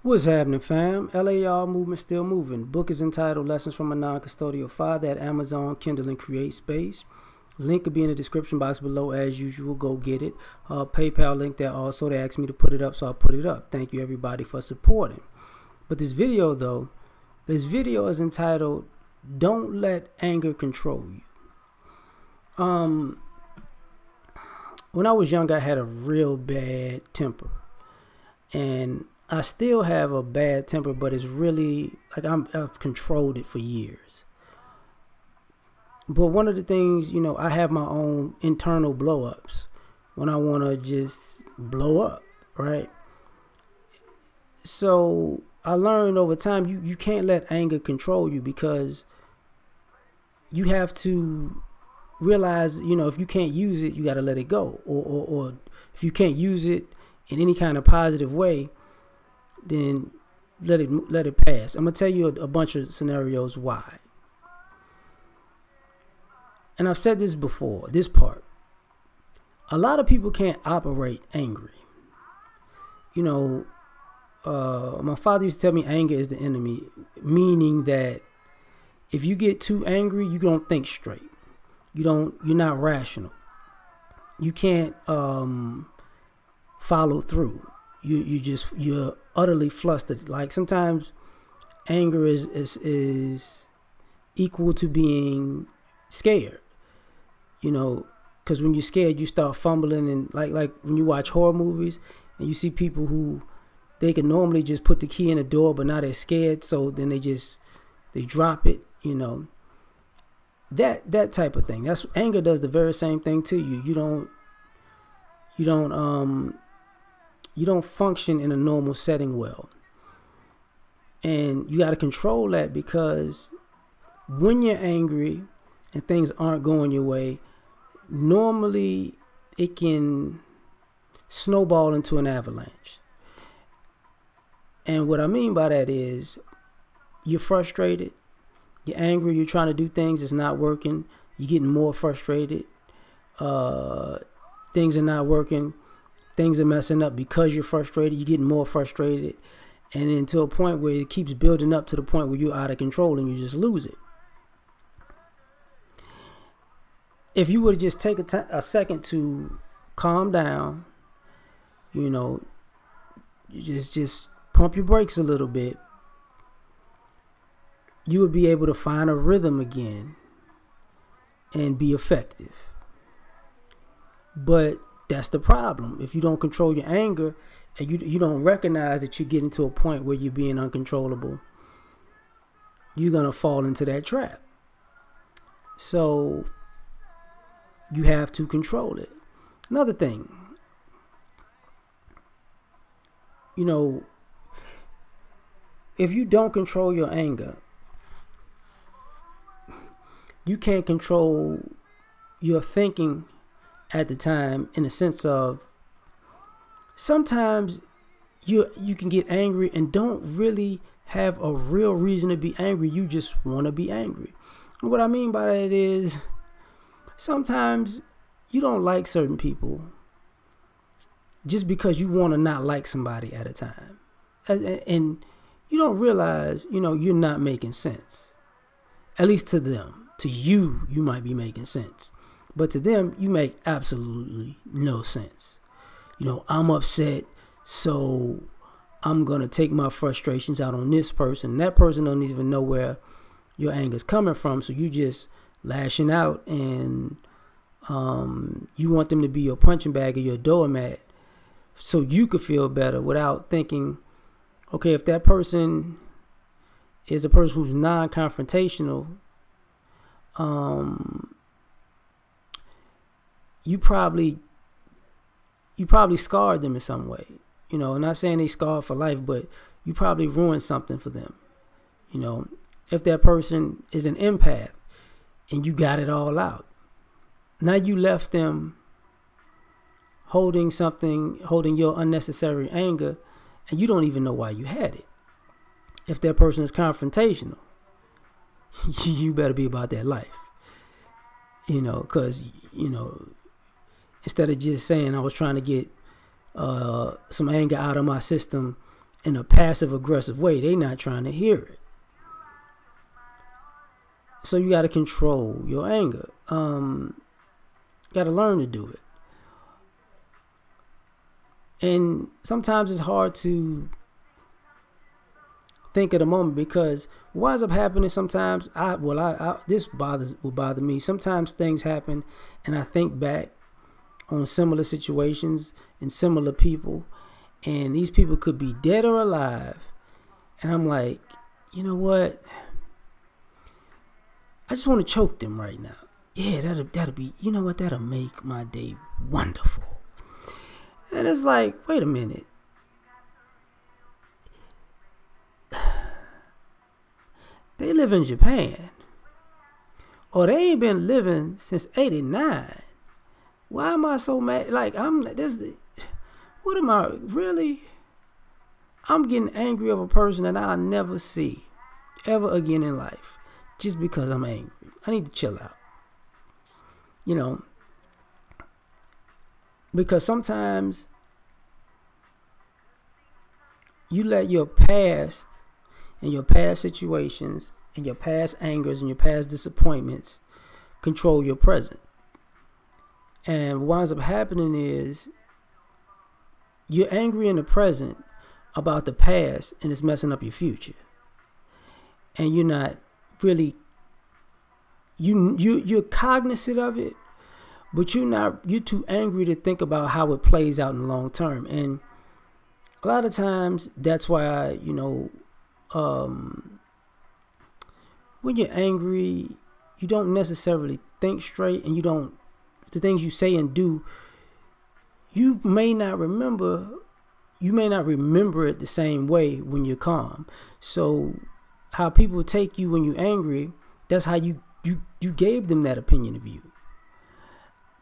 What's happening, fam? L.A.R. movement still moving. Book is entitled Lessons from a Non-Custodial Father at Amazon, Kindle, and Create Space. Link will be in the description box below as usual. Go get it. PayPal link there also. They asked me to put it up, so I put it up. Thank you, everybody, for supporting. But this video, though, is entitled Don't Let Anger Control You. When I was young, I had a real bad temper. And I still have a bad temper, but it's really like I've controlled it for years. But one of the things, I have my own internal blow-ups when I want to just blow up, right? So I learned over time you can't let anger control you, because you have to realize, if you can't use it, you got to let it go. Or if you can't use it in any kind of positive way, then let it pass. I'm gonna tell you a bunch of scenarios why. And I've said this before, this part. A lot of people can't operate angry. My father used to tell me anger is the enemy, meaning that if you get too angry, you don't think straight. You're not rational. You can't follow through. You're utterly flustered. Like sometimes anger is equal to being scared. Because when you're scared, you start fumbling, and like when you watch horror movies and you see people who they can normally just put the key in the door, but now they're scared, so then they drop it. That type of thing. That's anger does the very same thing to you. You don't function in a normal setting well. And you got to control that, because when you're angry and things aren't going your way, normally it can snowball into an avalanche. And what I mean by that is you're frustrated, you're angry, you're trying to do things, it's not working, you're getting more frustrated, things are not working, things are messing up because you're frustrated, you're getting more frustrated, and then to a point where it keeps building up to the point where you're out of control and you just lose it. If you would just take a second to calm down, you just pump your brakes a little bit, you would be able to find a rhythm again and be effective. But that's the problem. If you don't control your anger and you don't recognize that you're getting to a point where you're being uncontrollable, you're going to fall into that trap. So you have to control it. Another thing, if you don't control your anger, you can't control your thinking at the time, in the sense of sometimes you can get angry and don't really have a real reason to be angry. You just want to be angry. And what I mean by that is sometimes you don't like certain people just because you want to not like somebody at a time. And you don't realize, you're not making sense. At least to them. To you, you might be making sense. But to them, you make absolutely no sense. I'm upset, so I'm going to take my frustrations out on this person. That person don't even know where your anger's coming from, so you just lashing out, and you want them to be your punching bag or your doormat so you could feel better, without thinking, okay, if that person is a person who's non-confrontational, you probably scarred them in some way. I'm not saying they scarred for life, but you probably ruined something for them. If that person is an empath and you got it all out, now you left them holding your unnecessary anger, and you don't even know why you had it. If that person is confrontational, you better be about that life. Because, instead of just saying I was trying to get some anger out of my system in a passive aggressive way. They not trying to hear it. So you got to control your anger. Got to learn to do it. And sometimes it's hard to think of the moment, because what ends up happening sometimes, this will bother me. Sometimes things happen and I think back on similar situations and similar people, and these people could be dead or alive, and I'm like, you know what? I just want to choke them right now. Yeah, that'll be, you know what? That'll make my day wonderful. And it's like, wait a minute. They live in Japan, or they ain't been living since '89. Why am I so mad? Like, what am I really? I'm getting angry of a person that I'll never see ever again in life, just because I'm angry. I need to chill out. You know, because sometimes you let your past and your past situations and your past angers and your past disappointments control your present. And what ends up happening is you're angry in the present about the past, and it's messing up your future. And you're not really, you're cognizant of it, but you're too angry to think about how it plays out in the long term. And a lot of times that's why, when you're angry, you don't necessarily think straight, and the things you say and do, you may not remember it the same way when you're calm. So how people take you when you're angry, that's how you gave them that opinion of you.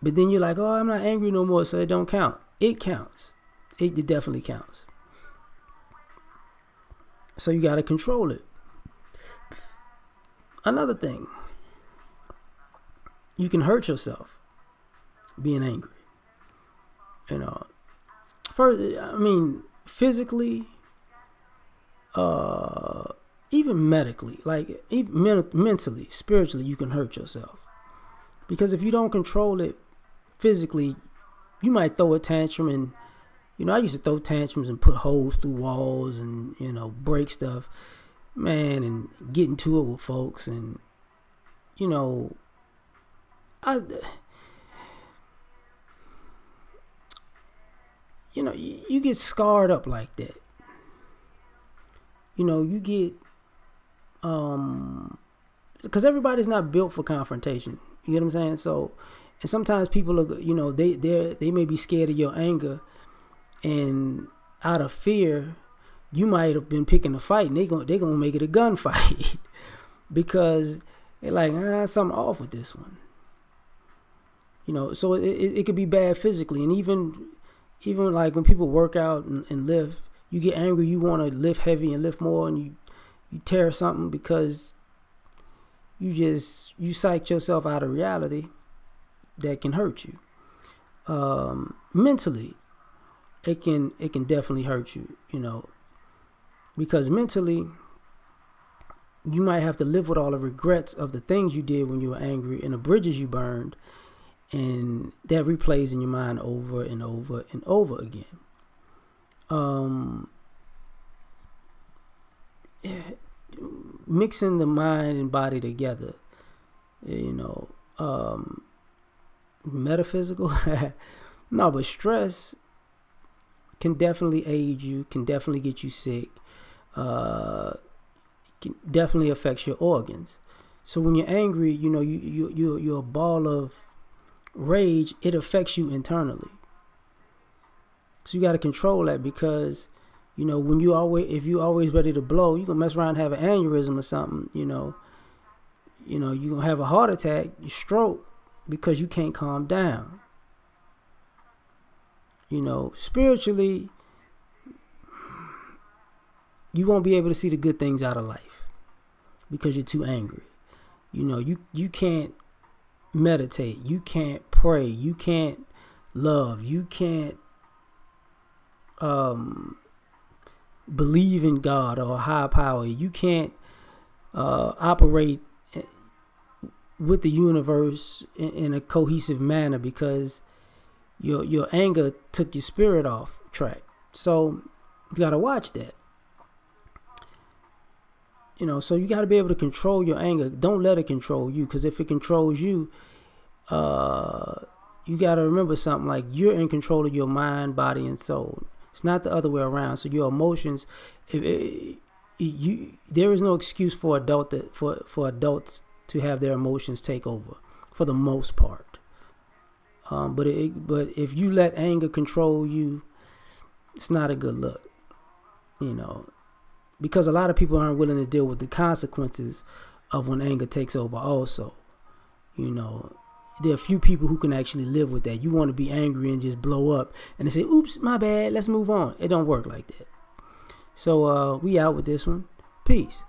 But then you're like, oh, I'm not angry no more, so it don't count. It counts. It definitely counts. So you got to control it. Another thing, you can hurt yourself being angry. First, I mean, physically, even medically, like even mentally, spiritually, you can hurt yourself. Because if you don't control it physically, you might throw a tantrum. And I used to throw tantrums and put holes through walls and break stuff, man, and get into it with folks. And you get scarred up like that. You get because everybody's not built for confrontation. You get what I'm saying? So, and sometimes people are, they may be scared of your anger, and out of fear, you might have been picking a fight, and they're gonna make it a gunfight because they're like, something off with this one. So it could be bad physically, and even like when people work out and lift, you get angry, you want to lift heavy and lift more, and you tear something because you psyched yourself out of reality. That can hurt you. Mentally, it can definitely hurt you, because mentally you might have to live with all the regrets of the things you did when you were angry and the bridges you burned, and that replays in your mind over and over and over again. Mixing the mind and body together, metaphysical. No, but stress can definitely aid you, can definitely get you sick, can definitely affects your organs. So when you're angry, you're a ball of rage. It affects you internally. So you got to control that, because if you always ready to blow, you're gonna mess around and have an aneurysm or something. You're gonna have a heart attack, you stroke, because you can't calm down. Spiritually, you won't be able to see the good things out of life because you're too angry. You can't meditate, you can't pray, you can't love, you can't believe in God or a higher power. You can't operate with the universe in a cohesive manner because your anger took your spirit off track. So you got to watch that. You know, so you got to be able to control your anger. Don't let it control you, because if it controls you, you got to remember something, like you're in control of your mind, body, and soul. It's not the other way around. So your emotions, there is no excuse for adults to have their emotions take over, for the most part. But if you let anger control you, it's not a good look, you know, because a lot of people aren't willing to deal with the consequences of when anger takes over also. You know, there are a few people who can actually live with that. You want to be angry and just blow up and they say, oops, my bad, let's move on. It don't work like that. So we out with this one. Peace.